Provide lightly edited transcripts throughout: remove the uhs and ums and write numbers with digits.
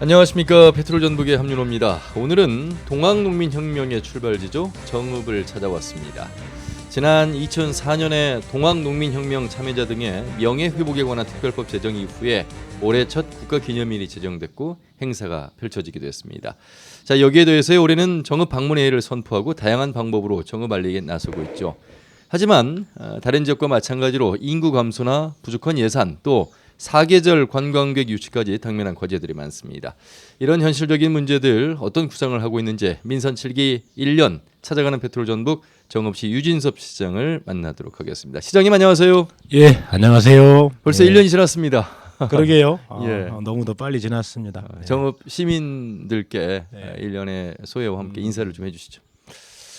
안녕하십니까. 페트롤 전북의 함윤호입니다. 오늘은 동학농민혁명의 출발지죠. 정읍을 찾아왔습니다. 지난 2004년에 동학농민혁명 참여자 등의 명예회복에 관한 특별법 제정 이후에 올해 첫 국가기념일이 제정됐고 행사가 펼쳐지기도 했습니다. 자, 여기에 대해서 올해는 정읍 방문회를 선포하고 다양한 방법으로 정읍 알리기에 나서고 있죠. 하지만 다른 지역과 마찬가지로 인구 감소나 부족한 예산 또 사계절 관광객 유치까지 당면한 과제들이 많습니다. 이런 현실적인 문제들 어떤 구상을 하고 있는지 민선 7기 1년 찾아가는 페트롤 전북 정읍시 유진섭 시장을 만나도록 하겠습니다. 시장님 안녕하세요. 예, 안녕하세요. 벌써 예. 1년이 지났습니다. 그러게요. 예. 너무도 빨리 지났습니다. 정읍 시민들께 네. 1년의 소회와 함께 인사를 좀 해주시죠.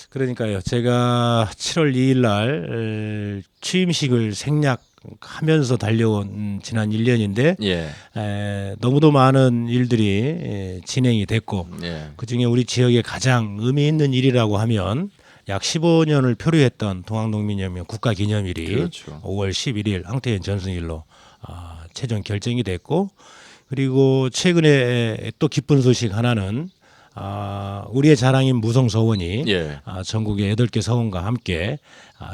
그러니까요. 제가 7월 2일 날 취임식을 생략하면서 달려온 지난 1년인데 예. 너무도 많은 일들이 진행이 됐고 예. 그중에 우리 지역에 가장 의미 있는 일이라고 하면 약 15년을 표류했던 동학농민혁명 국가기념일이 그렇죠. 5월 11일 황태현 전승일로 최종 결정이 됐고, 그리고 최근에 또 기쁜 소식 하나는 우리의 자랑인 무성서원이 예. 전국의 8개 서원과 함께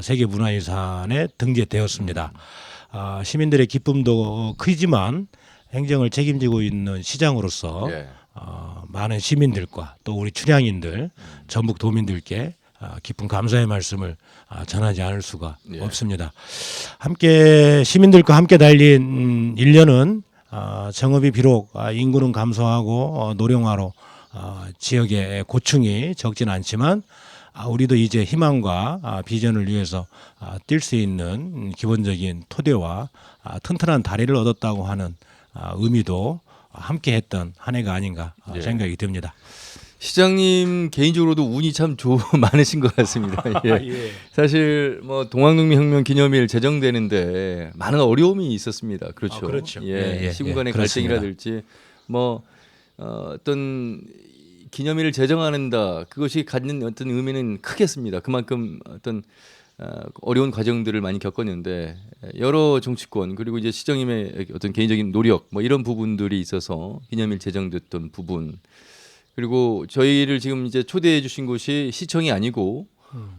세계문화유산에 등재되었습니다. 시민들의 기쁨도 크지만 행정을 책임지고 있는 시장으로서 예. 많은 시민들과 또 우리 춘향인들, 전북 도민들께 깊은 감사의 말씀을 전하지 않을 수가 예. 없습니다. 함께 시민들과 함께 달린 1년은 정읍이 비록 인구는 감소하고 노령화로 지역의 고충이 적진 않지만 우리도 이제 희망과 비전을 위해서 뛸 수 있는 기본적인 토대와 튼튼한 다리를 얻었다고 하는 의미도 함께했던 한 해가 아닌가 예. 생각이 듭니다. 시장님 개인적으로도 운이 참 많으신 것 같습니다. 예. 예. 사실 뭐 동학농민혁명 기념일 제정되는데 많은 어려움이 있었습니다. 그렇죠. 그렇죠. 예. 예. 시군 간의 그렇습니다. 갈등이라든지 뭐 어떤 기념일을 제정한다 그것이 갖는 어떤 의미는 크겠습니다. 그만큼 어떤 어려운 과정들을 많이 겪었는데 여러 정치권 그리고 이제 시장님의 어떤 개인적인 노력 뭐 이런 부분들이 있어서 기념일 제정됐던 부분. 그리고 저희를 지금 이제 초대해 주신 곳이 시청이 아니고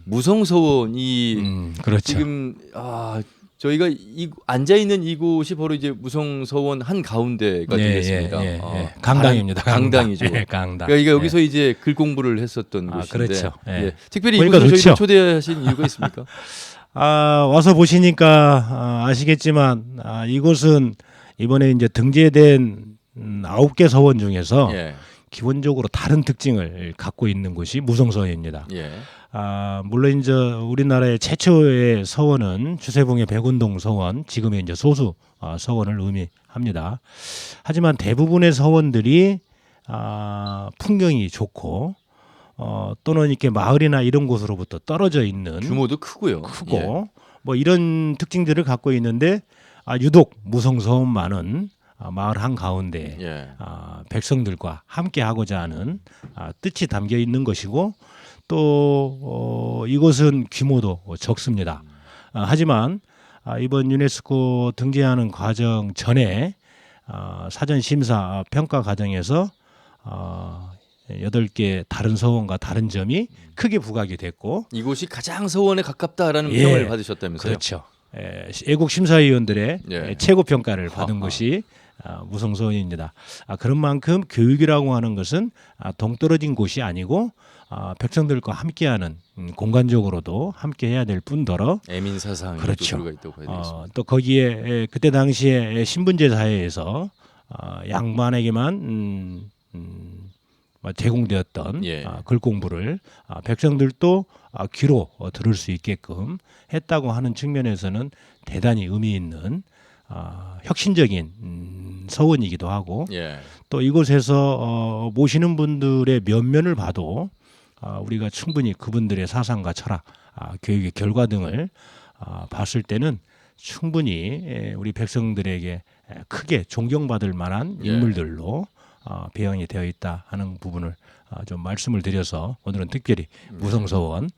무성서원이 그렇죠. 지금 저희가 앉아 있는 이곳이 바로 이제 무성서원 한 가운데가 되겠습니다. 예. 강당입니다. 강당이죠. 예, 강당. 그러니까 여기서 이제 글 공부를 했었던 곳인데 그렇죠. 예. 특별히 보니까 이곳을 저희를 좋죠. 초대하신 이유가 있습니까? 와서 보시니까 아시겠지만 이곳은 이번에 이제 등재된 9개 서원 중에서 예. 기본적으로 다른 특징을 갖고 있는 곳이 무성서원입니다. 예. 물론 이제 우리나라의 최초의 서원은 주세봉의 백운동 서원, 지금의 이제 소수 서원을 의미합니다. 하지만 대부분의 서원들이 풍경이 좋고 또는 이렇게 마을이나 이런 곳으로부터 떨어져 있는 규모도 크고요. 크고 뭐 이런 특징들을 갖고 있는데 유독 무성서원만은 마을 한 가운데 예. 백성들과 함께 하고자 하는 뜻이 담겨 있는 것이고 또 이곳은 규모도 적습니다. 하지만 이번 유네스코 등재하는 과정 전에 사전 심사 평가 과정에서 8개 다른 서원과 다른 점이 크게 부각이 됐고 이곳이 가장 서원에 가깝다라는 예. 평을 받으셨다면서요? 그렇죠. 애국 심사위원들의 예. 최고 평가를 받은 것이 무성서원입니다. 그런 만큼 교육이라고 하는 것은 동떨어진 곳이 아니고 백성들과 함께하는 공간적으로도 함께해야 될 뿐더러 애민사상이 그렇죠. 들어가 있다고 봐야 되겠습니다. 또 거기에 그때 당시에 신분제 사회에서 양반에게만 제공되었던 예. 글 공부를 백성들도 귀로 들을 수 있게끔 했다고 하는 측면에서는 대단히 의미 있는 혁신적인 서원이기도 하고 예. 또 이곳에서 모시는 분들의 면면을 봐도 우리가 충분히 그분들의 사상과 철학, 교육의 결과 등을 봤을 때는 충분히 우리 백성들에게 크게 존경받을 만한 예. 인물들로 배양이 되어 있다 하는 부분을 좀 말씀을 드려서 오늘은 특별히 무성서원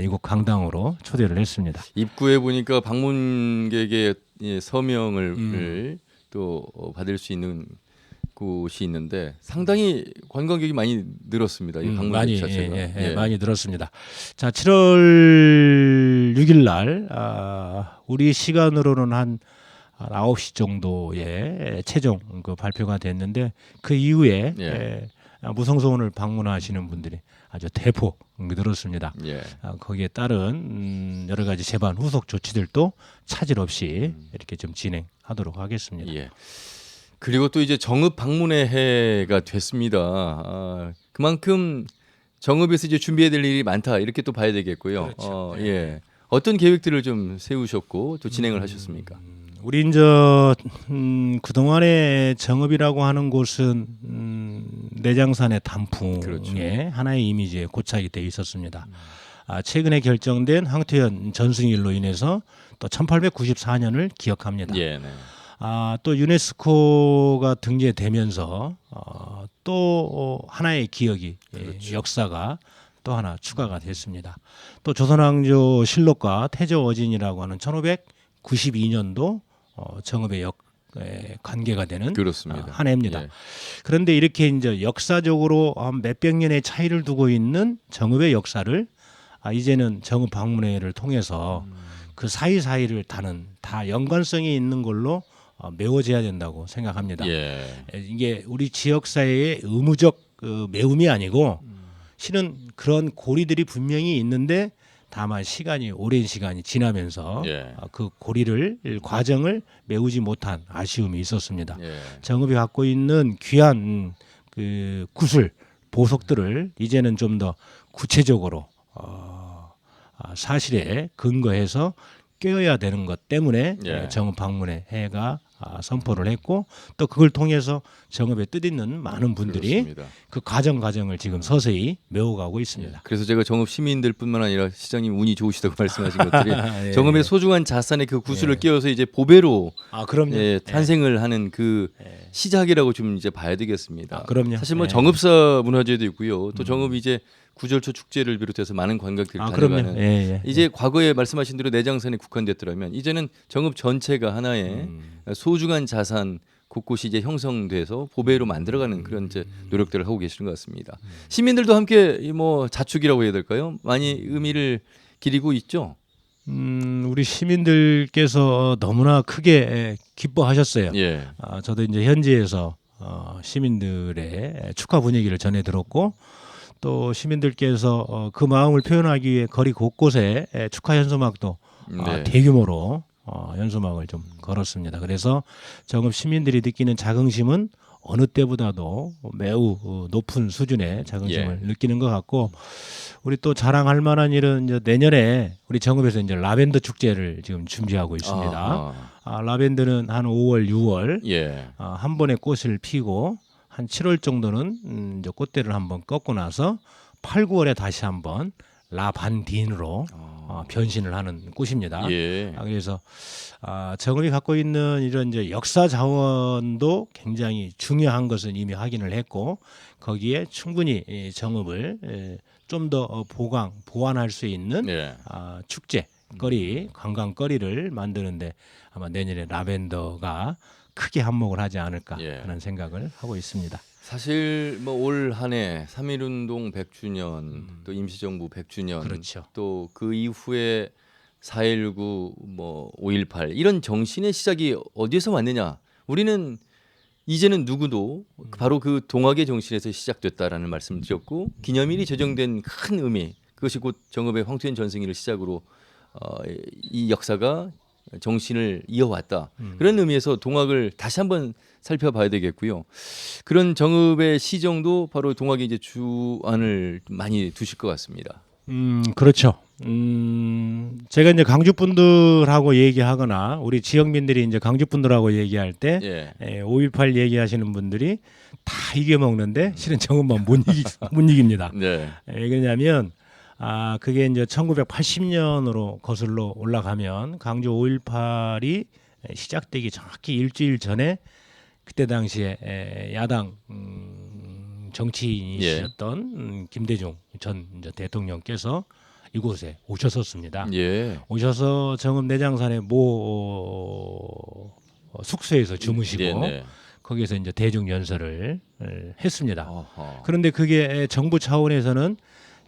이곳 강당으로 초대를 했습니다. 입구에 보니까 방문객의 서명을 또 받을 수 있는 곳이 있는데 상당히 관광객이 많이 늘었습니다. 이 방문객 많이 자체가. 많이 늘었습니다. 자, 7월 6일 날 우리 시간으로는 한 9시 정도에 최종 그 발표가 됐는데 그 이후에 무성소원을 방문하시는 분들이 아주 대폭 늘었습니다. 예. 거기에 따른 여러 가지 제반 후속 조치들도 차질 없이 이렇게 좀 진행하도록 하겠습니다. 예. 그리고 또 이제 정읍 방문의 해가 됐습니다. 그만큼 정읍에서 이제 준비해야 될 일이 많다 이렇게 또 봐야 되겠고요. 그렇죠. 예. 어떤 계획들을 좀 세우셨고 또 진행을 하셨습니까? 우리 이제 그동안의 정읍이라고 하는 곳은 내장산의 단풍의 그렇죠. 하나의 이미지에 고착이 돼 있었습니다. 최근에 결정된 황토현 전승일로 인해서 또 1894년을 기억합니다. 예, 네. 또 유네스코가 등재되면서 또 하나의 기억이 그렇죠. 역사가 또 하나 추가가 됐습니다. 또 조선왕조 실록과 태조어진이라고 하는 1592년도 정읍의 관계가 되는 그렇습니다. 한 해입니다. 예. 그런데 이렇게 이제 역사적으로 한 몇백 년의 차이를 두고 있는 정읍의 역사를 이제는 정읍 방문회를 통해서 그 사이사이를 다는 다 연관성이 있는 걸로 메워져야 된다고 생각합니다. 예. 이게 우리 지역사회의 의무적 메움이 아니고 실은 그런 고리들이 분명히 있는데 다만 오랜 시간이 지나면서 예. 그 과정을 메우지 못한 아쉬움이 있었습니다. 예. 정읍이 갖고 있는 귀한 그 구슬 보석들을 이제는 좀 더 구체적으로 사실에 근거해서 꿰어야 되는 것 때문에 예. 정읍 방문의 해가 선포를 했고 또 그걸 통해서 정읍에 뜻있는 많은 분들이 그렇습니다. 그 과정을 지금 서서히 메워가고 있습니다. 그래서 제가 정읍 시민들뿐만 아니라 시장님 운이 좋으시다고 말씀하신 것들이 예. 정읍의 소중한 자산의 그 구슬을 끼워서 이제 보배로 그럼요. 탄생을 하는 그 시작이라고 좀 이제 봐야 되겠습니다. 그럼요. 사실 뭐 예. 정읍사 문화재도 있고요. 또 정읍이 이제 구절초 축제를 비롯해서 많은 관광객들이 다녀가는 그럼요. 이제 과거에 말씀하신 대로 내장산에 국한됐더라면 이제는 정읍 전체가 하나의 소중한 자산 곳곳이 이제 형성돼서 보배로 만들어가는 그런 이제 노력들을 하고 계시는 것 같습니다. 시민들도 함께 뭐 자축이라고 해야 될까요? 많이 의미를 기리고 있죠. 우리 시민들께서 너무나 크게 기뻐하셨어요. 예. 저도 이제 현지에서 시민들의 축하 분위기를 전해 들었고 또 시민들께서 그 마음을 표현하기 위해 거리 곳곳에 축하 현수막도 네. 대규모로 현수막을 좀 걸었습니다. 그래서 정읍 시민들이 느끼는 자긍심은 어느 때보다도 매우 높은 수준의 자긍심을 느끼는 것 같고 우리 또 자랑할 만한 일은 이제 내년에 우리 정읍에서 이제 라벤더 축제를 지금 준비하고 있습니다. 라벤더는 한 5월, 6월 예. 한 번에 꽃을 피고 한 7월 정도는 이제 꽃대를 한번 꺾고 나서 8, 9월에 다시 한번 라반딘으로 변신을 하는 꽃입니다. 예. 그래서 정읍이 갖고 있는 이런 이제 역사 자원도 굉장히 중요한 것은 이미 확인을 했고 거기에 충분히 이 정읍을 좀 더 보완할 수 있는 예. 축제거리, 관광거리를 만드는데 아마 내년에 라벤더가 크게 한몫을 하지 않을까 하는 생각을 하고 있습니다. 사실 뭐 올 한해 3.1운동 100주년 또 임시정부 100주년 그렇죠. 또 그 이후에 4.19 뭐 5.18 이런 정신의 시작이 어디에서 왔느냐 우리는 이제는 누구도 바로 그 동학의 정신에서 시작됐다라는 말씀을 드렸고 기념일이 제정된 큰 의미 그것이 곧 정읍의 황토현 전승일을 시작으로 이 역사가 정신을 이어왔다. 그런 의미에서 동학을 다시 한번 살펴봐야 되겠고요. 그런 정읍의 시정도 바로 동학이 이제 주안을 많이 두실 것 같습니다. 그렇죠. 제가 이제 강주 분들하고 얘기하거나 우리 지역민들이 이제 강주 분들하고 얘기할 때 5.18 얘기하시는 분들이 다 이겨 먹는데 실은 정읍만 못 이깁니다. 네. 왜 그러냐면 그게 이제 1980년으로 거슬러 올라가면 강주 5.18이 시작되기 정확히 일주일 그때 당시에 야당 정치인이셨던 김대중 전 대통령께서 이곳에 오셨었습니다. 예. 오셔서 정읍 내장산의 모 숙소에서 주무시고 거기에서 이제 대중 연설을 했습니다. 어허. 그런데 그게 정부 차원에서는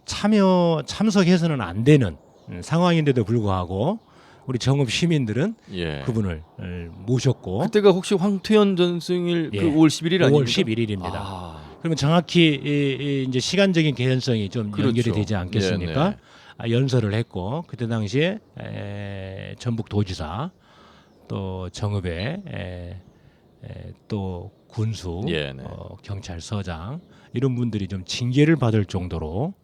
참석해서는 안 되는 상황인데도 불구하고 우리 정읍 시민들은 예. 그분을 모셨고 그때가 혹시 황퇴현 전승일 예. 그 5월 11일 아닙니까? 5월 11일입니다. 아, 그러면 정확히 이제 시간적인 개연성이 좀 그렇죠. 연결이 되지 않겠습니까? 네, 연설을 했고 그때 당시에 전북 도지사 또 정읍의 또 군수 네. 경찰서장 이런 분들이 좀 징계를 받을 정도로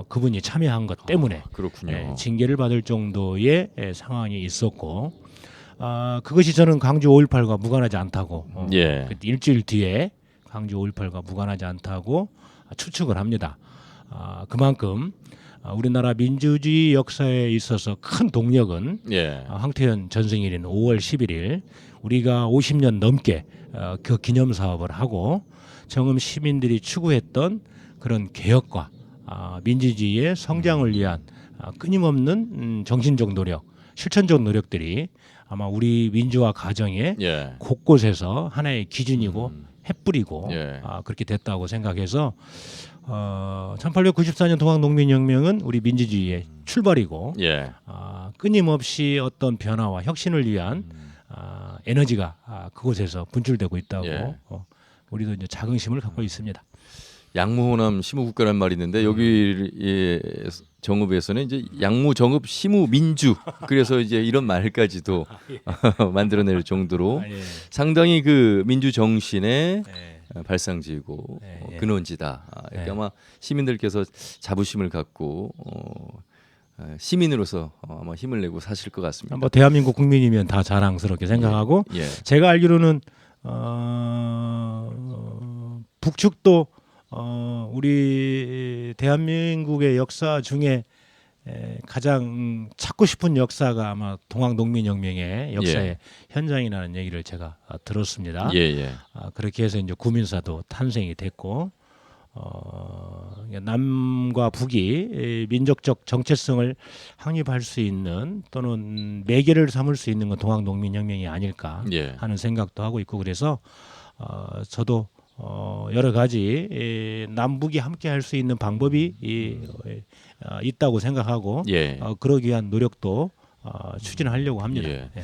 그분이 참여한 것 때문에 그렇군요. 징계를 받을 정도의 상황이 있었고 그것이 저는 광주 5.18과 무관하지 않다고 예. 그때 일주일 뒤에 광주 5.18과 무관하지 않다고 추측을 합니다. 그만큼 우리나라 민주주의 역사에 있어서 큰 동력은 예. 황태현 전승일인 5월 11일 우리가 50년 넘게 그 기념 사업을 하고 정읍 시민들이 추구했던 그런 개혁과 민주주의의 성장을 위한 끊임없는 정신적 노력, 실천적 노력들이 아마 우리 민주화 가정의 예. 곳곳에서 하나의 기준이고 햇불이고 예. 그렇게 됐다고 생각해서 1894년 동학농민혁명은 우리 민주주의의 출발이고 예. 끊임없이 어떤 변화와 혁신을 위한 에너지가 그곳에서 분출되고 있다고 예. 우리도 이제 자긍심을 갖고 있습니다. 양무호남 시무국가란 말이 있는데 여기 정읍에서는 이제 양무 정읍 시무 민주 그래서 이제 이런 말까지도 만들어낼 정도로 예. 상당히 그 민주 정신의 예. 발상지고 예. 근원지다. 이렇게 예. 아마 시민들께서 자부심을 갖고 시민으로서 아마 힘을 내고 사실 것 같습니다. 뭐 대한민국 국민이면 다 자랑스럽게 생각하고 예. 제가 알기로는 북측도 우리 대한민국의 역사 중에 가장 찾고 싶은 역사가 아마 동학농민혁명의 역사의 예. 현장이라는 얘기를 제가 들었습니다. 예, 예. 그렇게 해서 이제 구민사도 탄생이 됐고 남과 북이 민족적 정체성을 확립할 수 있는 또는 매개를 삼을 수 있는 건 동학농민혁명이 아닐까 예. 하는 생각도 하고 있고 그래서 저도 여러 가지 남북이 함께 할 수 있는 방법이 있다고 생각하고 예. 그러기 위한 노력도 추진하려고 합니다. 예. 예.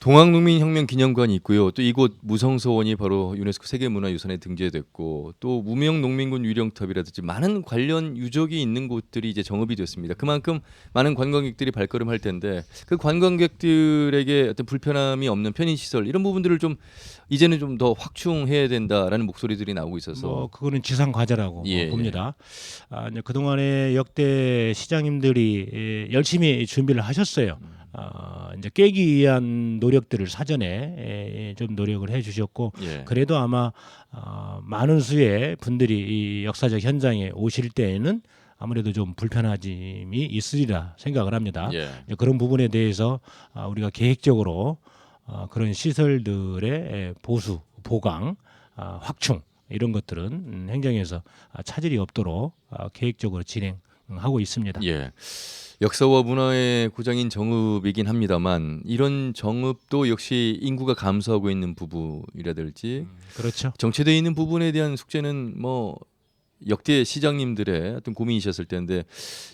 동학농민혁명 기념관이 있고요. 또 이곳 무성서원이 바로 유네스코 세계문화유산에 등재됐고 또 무명농민군 유령탑이라든지 많은 관련 유적이 있는 곳들이 이제 정읍이 됐습니다. 그만큼 많은 관광객들이 발걸음할 텐데 그 관광객들에게 어떤 불편함이 없는 편의시설 이런 부분들을 좀 이제는 좀 더 확충해야 된다라는 목소리들이 나오고 있어서 뭐 그거는 지상 과제라고 예. 봅니다. 이제 그동안에 역대 시장님들이 열심히 준비를 하셨어요. 이제 깨기 위한 노력들을 사전에 좀 노력을 해주셨고 예. 그래도 아마 많은 수의 분들이 이 역사적 현장에 오실 때에는 아무래도 좀 불편함이 있으리라 생각을 합니다. 예. 이제 그런 부분에 대해서 우리가 계획적으로 그런 시설들의 보수, 보강, 확충 이런 것들은 행정에서 차질이 없도록 계획적으로 진행하고 있습니다. 예. 역사와 문화의 고장인 정읍이긴 합니다만 이런 정읍도 역시 인구가 감소하고 있는 부분이라든지 그렇죠. 정체되어 있는 부분에 대한 숙제는 뭐 역대 시장님들의 어떤 고민이셨을 텐데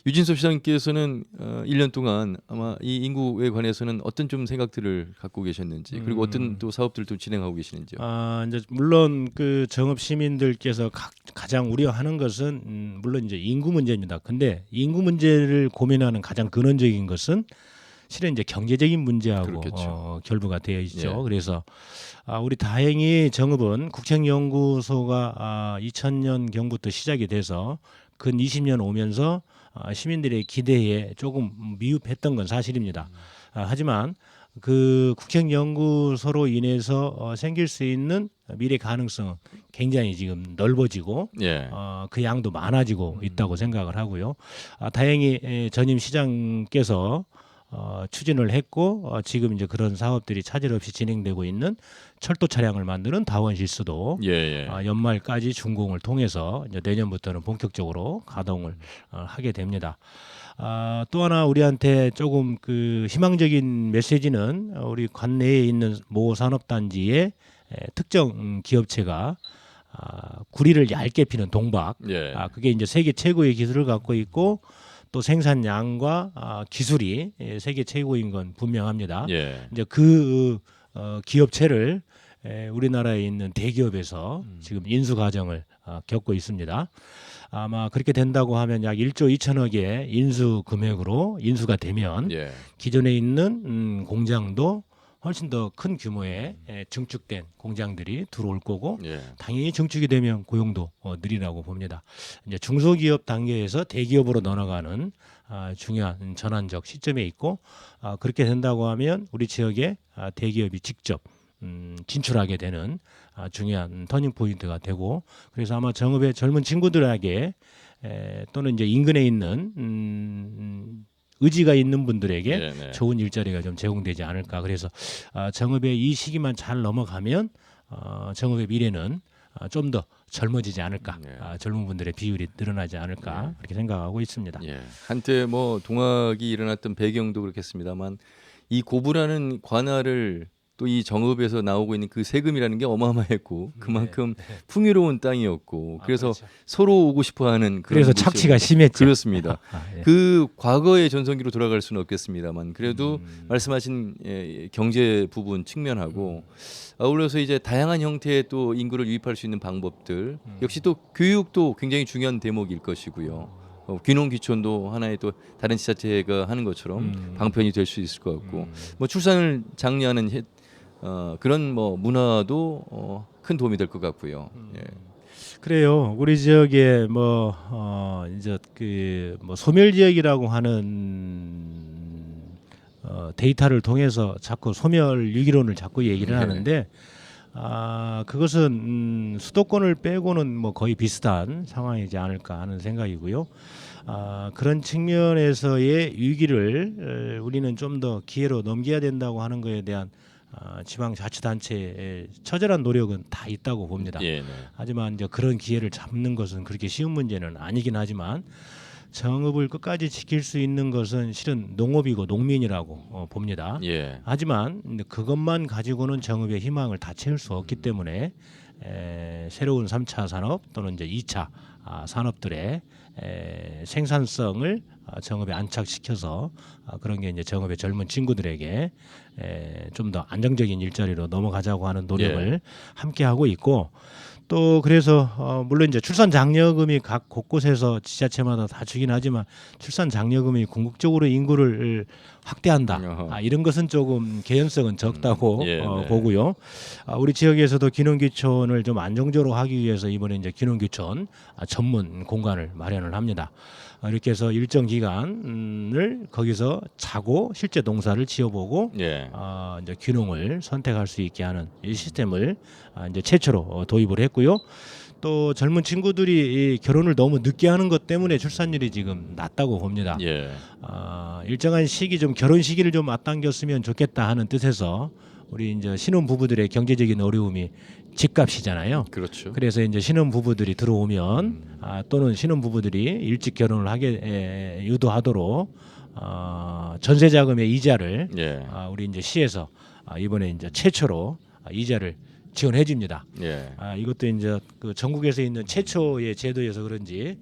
유진섭 시장님께서는 1년 동안 아마 이 인구에 관해서는 어떤 좀 생각들을 갖고 계셨는지 그리고 어떤 또 사업들도 진행하고 계시는지요? 이제 물론 그 정읍 시민들께서 가장 우려하는 것은 물론 이제 인구 문제입니다. 근데 인구 문제를 고민하는 가장 근원적인 것은 실은 이제 경제적인 문제하고 그렇겠죠. 결부가 되어 있죠. 예. 그래서 우리 다행히 정읍은 국책연구소가 2000년 경부터 시작이 돼서 근 20년 오면서 시민들의 기대에 조금 미흡했던 건 사실입니다. 하지만 그 국책연구소로 인해서 생길 수 있는 미래 가능성 굉장히 지금 넓어지고 예. 그 양도 많아지고 있다고 생각을 하고요. 다행히 전임 시장께서 추진을 했고 지금 이제 그런 사업들이 차질 없이 진행되고 있는 철도 차량을 만드는 다원 실수도 예. 예. 연말까지 준공을 통해서 이제 내년부터는 본격적으로 가동을 하게 됩니다. 또 하나 우리한테 조금 그 희망적인 메시지는 우리 관내에 있는 모 산업단지의 특정 기업체가 구리를 얇게 피는 동박, 예. 그게 이제 세계 최고의 기술을 갖고 있고 또 생산량과 기술이 세계 최고인 건 분명합니다. 예. 이제 그 기업체를 우리나라에 있는 대기업에서 지금 인수 과정을 겪고 있습니다. 아마 그렇게 된다고 하면 약 1조 2천억의 인수 금액으로 인수가 되면 예. 기존에 있는 공장도 훨씬 더 큰 규모의 증축된 공장들이 들어올 거고 예. 당연히 증축이 되면 고용도 늘리라고 봅니다. 이제 중소기업 단계에서 대기업으로 넘어가는 중요한 전환적 시점에 있고 그렇게 된다고 하면 우리 지역에 대기업이 직접 진출하게 되는 중요한 터닝 포인트가 되고 그래서 아마 정읍의 젊은 친구들에게 또는 이제 인근에 있는 의지가 있는 분들에게 네, 네. 좋은 일자리가 좀 제공되지 않을까. 그래서 정읍의 이 시기만 잘 넘어가면 정읍의 미래는 좀 더 젊어지지 않을까. 네. 젊은 분들의 비율이 늘어나지 않을까. 그렇게 생각하고 있습니다. 예. 한때 뭐 동학이 일어났던 배경도 그렇겠습니다만 이 고부라는 관할을 또 이 정읍에서 나오고 있는 그 세금이라는 게 어마어마했고 그만큼 풍요로운 땅이었고 그래서 그렇죠. 서로 오고 싶어하는 그런 그래서 곳이었는데 착취가 심했죠. 그렇습니다. 예. 그 과거의 전성기로 돌아갈 수는 없겠습니다만 그래도 말씀하신 경제 부분 측면하고 아울러서 이제 다양한 형태의 또 인구를 유입할 수 있는 방법들 역시 또 교육도 굉장히 중요한 대목일 것이고요. 귀농귀촌도 하나의 또 다른 지자체가 하는 것처럼 방편이 될 수 있을 것 같고 뭐 출산을 장려하는 그런 뭐 문화도 큰 도움이 될 것 같고요. 예. 그래요. 우리 지역에 뭐 이제 그 뭐 소멸 지역이라고 하는 데이터를 통해서 자꾸 소멸 유기론을 자꾸 얘기를 네. 하는데 그것은 수도권을 빼고는 뭐 거의 비슷한 상황이지 않을까 하는 생각이고요. 그런 측면에서의 위기를 우리는 좀 더 기회로 넘겨야 된다고 하는 것에 대한 지방자치단체의 처절한 노력은 다 있다고 봅니다. 예, 네. 하지만 이제 그런 기회를 잡는 것은 그렇게 쉬운 문제는 아니긴 하지만 정읍을 끝까지 지킬 수 있는 것은 실은 농업이고 농민이라고 봅니다. 예. 하지만 그것만 가지고는 정읍의 희망을 다 채울 수 없기 때문에 새로운 3차 산업 또는 이제 2차 산업들의 생산성을 정읍에 안착시켜서 그런 게 이제 정읍의 젊은 친구들에게 좀 더 안정적인 일자리로 넘어가자고 하는 노력을 함께 하고 있고 또 그래서 물론 이제 출산 장려금이 각 곳곳에서 지자체마다 다 주긴 하지만 출산 장려금이 궁극적으로 인구를 확대한다. 이런 것은 조금 개연성은 적다고 예, 네. 보고요. 우리 지역에서도 귀농귀촌을 좀 안정적으로 하기 위해서 이번에 이제 귀농귀촌 전문 공간을 마련을 합니다. 이렇게 해서 일정 기간을 거기서 자고 실제 농사를 지어보고 예. 이제 귀농을 선택할 수 있게 하는 이 시스템을 이제 최초로 도입을 했고요. 또 젊은 친구들이 이 결혼을 너무 늦게 하는 것 때문에 출산율이 지금 낮다고 봅니다. 예. 일정한 시기 좀 결혼 시기를 좀 앞당겼으면 좋겠다 하는 뜻에서 우리 이제 신혼 부부들의 경제적인 어려움이 집값이잖아요. 그렇죠. 그래서 이제 신혼 부부들이 들어오면 또는 신혼 부부들이 일찍 결혼을 하게 유도하도록 전세 자금의 이자를 예. 우리 이제 시에서 이번에 이제 최초로 이자를 지원해 줍니다. 예. 이것도 이제 그 전국에서 있는 최초의 제도여서 그런지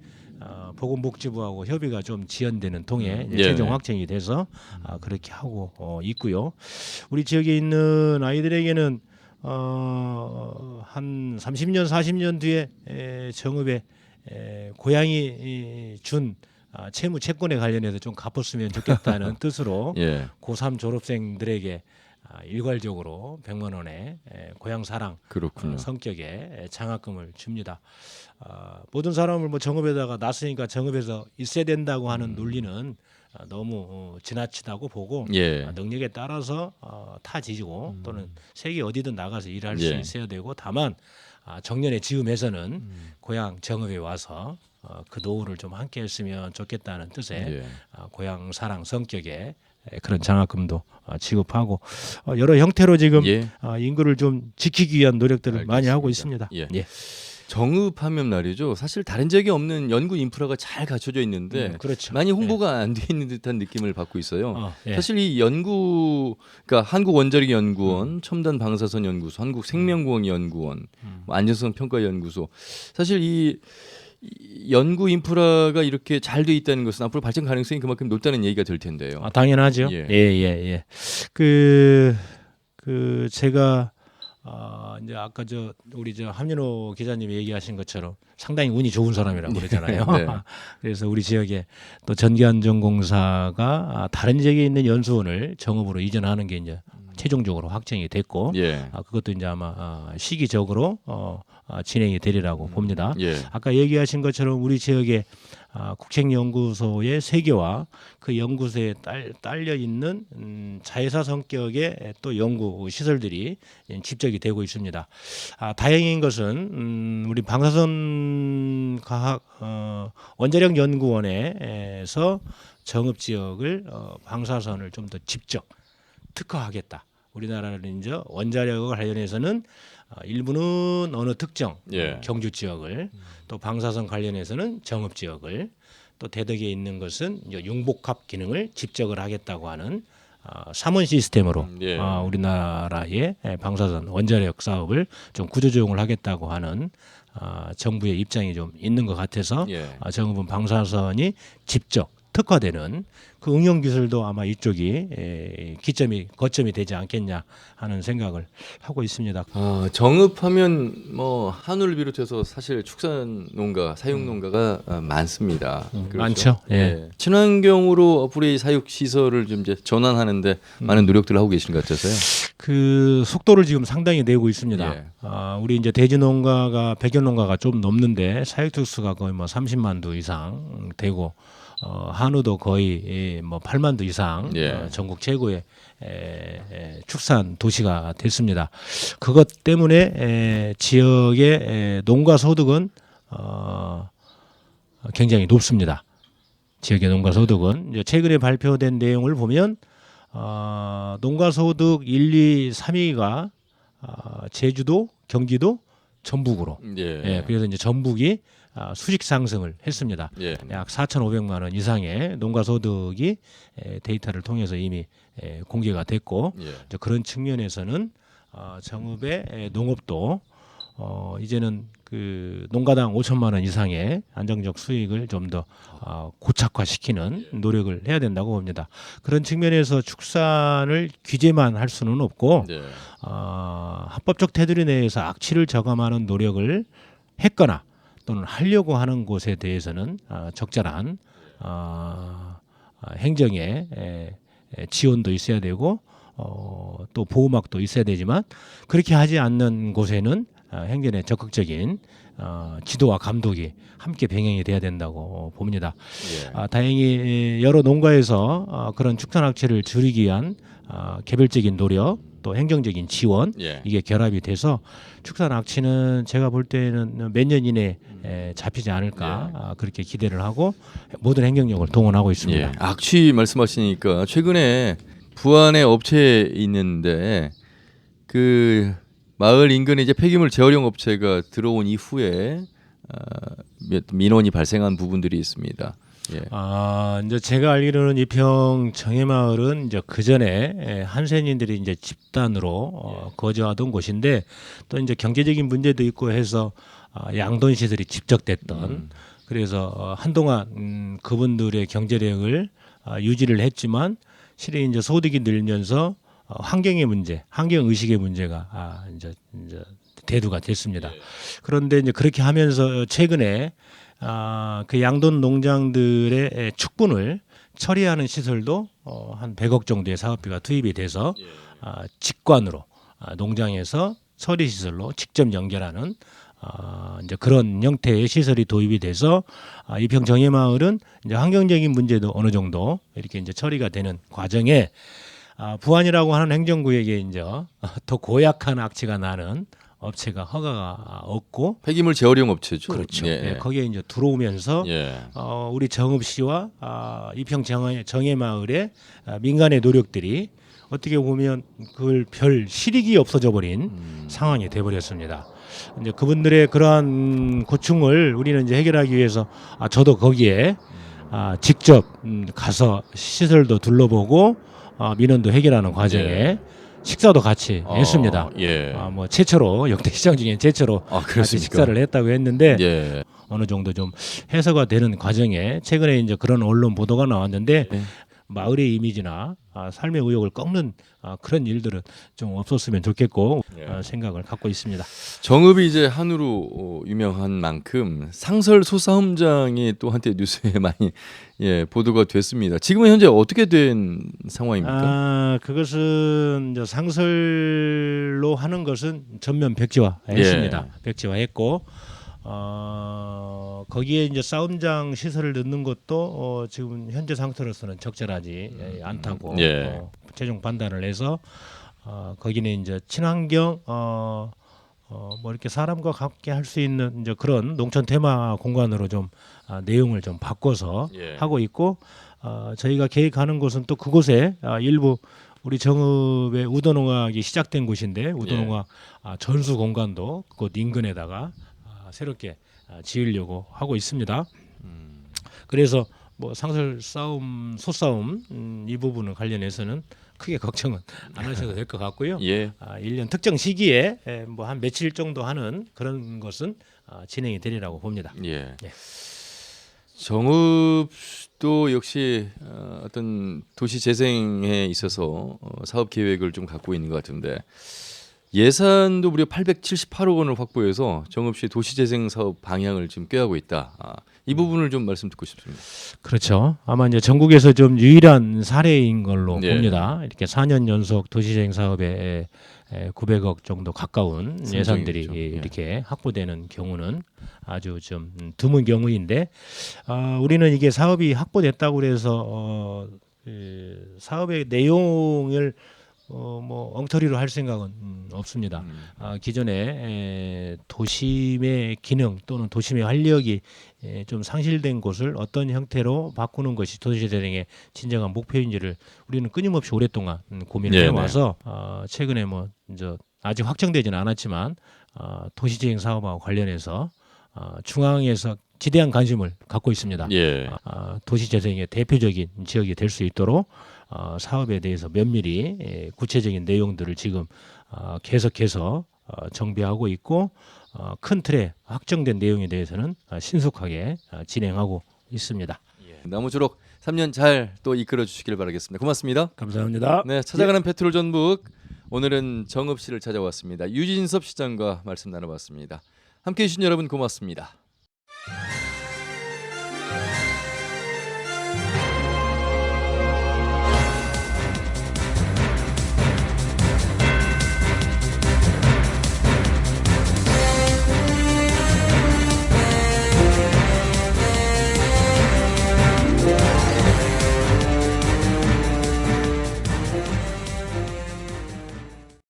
보건복지부하고 협의가 좀 지연되는 통에 이제 예. 최종 확정이 돼서 그렇게 하고 있고요. 우리 지역에 있는 아이들에게는 한 30년 40년 뒤에 정읍에 고향이 준 채무 채권에 관련해서 좀 갚았으면 좋겠다는 뜻으로 예. 고3 졸업생들에게 일괄적으로 100만 원의 고향 사랑 그렇군요. 성격의 장학금을 줍니다. 모든 사람을 뭐 정읍에다가 났으니까 정읍에서 있어야 된다고 하는 논리는 너무 지나치다고 보고 예. 능력에 따라서 타지고 또는 세계 어디든 나가서 일할 수 예. 있어야 되고 다만 정년의 즈음에서는 고향 정읍에 와서 그 노후를 좀 함께 했으면 좋겠다는 뜻의 예. 고향 사랑 성격의 그런 장학금도 지급하고 여러 형태로 지금 예. 인구를 좀 지키기 위한 노력들을 많이 알겠습니다. 하고 있습니다. 예. 예. 정읍하면 말이죠. 사실 다른 지역에 없는 연구 인프라가 잘 갖춰져 있는데 그렇죠. 많이 홍보가 안 돼 있는 듯한 느낌을 받고 있어요. 예. 사실 이 연구, 그러니까 한국원자력연구원, 첨단방사선연구소, 한국생명공학연구원, 뭐 안전성평가연구소, 사실 이 연구 인프라가 이렇게 잘 돼 있다는 것은 앞으로 발전 가능성이 그만큼 높다는 얘기가 될 텐데요. 당연하죠. 예. 예. 그 제가 이제 아까 우리 함윤호 기자님이 얘기하신 것처럼 상당히 운이 좋은 사람이라고 그러잖아요. 네. 그래서 우리 지역에 또 전기안전공사가 다른 지역에 있는 연수원을 정읍으로 이전하는 게 이제 최종적으로 확정이 됐고, 예. 그것도 이제 아마 시기적으로 진행이 되리라고 봅니다. 예. 아까 얘기하신 것처럼 우리 지역에 국책연구소의 3개와 그 연구소에 딸려 있는 자회사 성격의 또 연구 시설들이 집적이 되고 있습니다. 다행인 것은 우리 방사선 과학 원자력 연구원에서 정읍 지역을 방사선을 좀 더 집적 특화하겠다. 우리나라는 이제 원자력과 관련해서는 일부는 어느 특정 예. 경주 지역을, 또 방사선 관련해서는 정읍 지역을, 또 대덕에 있는 것은 이제 융복합 기능을 집적을 하겠다고 하는 3원 시스템으로 예. 우리나라의 방사선 원자력 사업을 좀 구조조정을 하겠다고 하는 정부의 입장이 좀 있는 것 같아서 예. 정읍은 방사선이 집적 특화되는 그 응용 기술도 아마 이쪽이 거점이 되지 않겠냐 하는 생각을 하고 있습니다. 정읍하면 뭐 한우를 비롯해서 사실 축산 농가, 사육 농가가 많습니다. 그렇죠? 많죠. 예. 친환경으로 어플의 사육 시설을 좀 이제 전환하는데 많은 노력들을 하고 계신 것 같아서요. 그 속도를 지금 상당히 내고 있습니다. 예. 우리 이제 대지 농가가 100여 농가가 좀 넘는데 사육 특수가 거의 뭐 30만 두 이상 되고, 한우도 거의 뭐 8만 두 이상 예. 전국 최고의 축산 도시가 됐습니다. 그것 때문에 지역의 농가 소득은 굉장히 높습니다. 지역의 농가 소득은 이제 최근에 발표된 내용을 보면 농가 소득 1, 2, 3위가 제주도, 경기도, 전북으로. 예. 그래서 이제 전북이 수직 상승을 했습니다. 예. 약 4,500만 원 이상의 농가 소득이 데이터를 통해서 이미 공개가 됐고, 예. 이제 그런 측면에서는 정읍의 농업도 이제는 그 농가당 5천만 원 이상의 안정적 수익을 좀 더 고착화시키는 노력을 해야 된다고 봅니다. 그런 측면에서 축산을 규제만 할 수는 없고, 네. 합법적 테두리 내에서 악취를 저감하는 노력을 했거나 또는 하려고 하는 곳에 대해서는 적절한 행정의 지원도 있어야 되고, 또 보호막도 있어야 되지만, 그렇게 하지 않는 곳에는 행정의 적극적인 지도와 감독이 함께 병행이 돼야 된다고 봅니다. 예. 다행히 여러 농가에서 그런 축산 악취를 줄이기 위한 개별적인 노력, 또 행정적인 지원, 예. 이게 결합이 돼서 축산 악취는 제가 볼 때는 몇 년 이내에 잡히지 않을까, 그렇게 기대를 하고 모든 행정력을 동원하고 있습니다. 예. 악취 말씀하시니까 최근에 부안에 업체에 있는데 그 마을 인근에 이제 폐기물 재활용 업체가 들어온 이후에 민원이 발생한 부분들이 있습니다. 예. 이제 제가 알기로는 이평 정해마을은 이제 그 전에 한센인들이 이제 집단으로 거주하던 곳인데, 또 이제 경제적인 문제도 있고 해서 양돈 시설이 집적됐던, 그래서 한동안 그분들의 경제력을 유지를 했지만, 실은 이제 소득이 늘면서 환경의 문제, 환경 의식의 문제가 이제 대두가 됐습니다. 그런데 이제 그렇게 하면서 최근에 그 양돈 농장들의 축분을 처리하는 시설도 한 100억 정도의 사업비가 투입이 돼서 직관으로 농장에서 처리 시설로 직접 연결하는 이제 그런 형태의 시설이 도입이 돼서 이평 정해마을은 이제 환경적인 문제도 어느 정도 이렇게 이제 처리가 되는 과정에 부안이라고 하는 행정구역에 이제 더 고약한 악취가 나는 업체가 허가가 없고, 폐기물 재활용 업체죠. 그렇죠. 예. 거기에 이제 들어오면서 예. 우리 정읍시와 이평 정해마을의 민간의 노력들이 어떻게 보면 그걸 별 실익이 없어져 버린 상황이 돼 버렸습니다. 이제 그분들의 그러한 고충을 우리는 이제 해결하기 위해서 저도 거기에 직접 가서 시설도 둘러보고 민원도 해결하는 과정에 식사도 같이 했습니다. 예. 뭐 최초로 역대 시장 중에 최초로 같이 그렇습니까? 식사를 했다고 했는데 예. 어느 정도 좀 해소가 되는 과정에 최근에 이제 그런 언론 보도가 나왔는데 네. 마을의 이미지나 삶의 의욕을 꺾는 그런 일들은 좀 없었으면 좋겠고 생각을 갖고 있습니다. 정읍이 이제 한우로 유명한 만큼 상설 소싸움장이 또 한때 뉴스에 많이 보도가 됐습니다. 지금은 현재 어떻게 된 상황입니까? 그것은 이제 상설로 하는 것은 전면 백지화했습니다. 백지화했고 거기에 이제 싸움장 시설을 넣는 것도 지금 현재 상태로서는 적절하지 않다고 최종 판단을 해서 거기는 이제 친환경 뭐 이렇게 사람과 함께 할 수 있는 이제 그런 농촌 테마 공간으로 좀 내용을 좀 바꿔서 하고 있고 저희가 계획하는 곳은 또 그곳에 일부 우리 정읍의 우도농악이 시작된 곳인데 우도농악 전수 공간도 그곳 인근에다가 새롭게 지으려고 하고 있습니다. 그래서 뭐 상설 싸움, 소싸움 이 부분을 관련해서는 크게 걱정은 안 하셔도 될 것 같고요. 1년 특정 시기에 뭐 한 며칠 정도 하는 그런 것은 진행이 되리라고 봅니다. 정읍도 역시 어떤 도시 재생에 있어서 사업 계획을 좀 갖고 있는 것 같은데 예산도 무려 878억 원을 확보해서 정읍시 도시재생 사업 방향을 지금 꾀하고 있다. 이 부분을 좀 말씀 듣고 싶습니다. 그렇죠. 아마 이제 전국에서 좀 유일한 사례인 걸로 봅니다. 이렇게 4년 연속 도시재생 사업에 900억 정도 가까운 예산들이 이렇게 확보되는 경우는 아주 좀 드문 경우인데 우리는 이게 사업이 확보됐다고 해서 사업의 내용을 뭐 엉터리로 할 생각은 없습니다. 기존에 도심의 기능 또는 도심의 활력이 좀 상실된 곳을 어떤 형태로 바꾸는 것이 도시재생의 진정한 목표인지를 우리는 끊임없이 오랫동안 고민을 해와서 최근에 뭐 이제 아직 확정되지는 않았지만 도시재생 사업하고 관련해서 중앙에서 지대한 관심을 갖고 있습니다. 도시재생의 대표적인 지역이 될 수 있도록 사업에 대해서 면밀히 구체적인 내용들을 지금 계속해서 정비하고 있고 큰 틀에 확정된 내용에 대해서는 신속하게 진행하고 있습니다. 나무주록 3년 잘 또 이끌어 주시길 바라겠습니다. 고맙습니다. 감사합니다. 네, 찾아가는 페트롤 전북 오늘은 정읍시를 찾아왔습니다. 유진섭 시장과 말씀 나눠봤습니다. 함께해 주신 여러분 고맙습니다.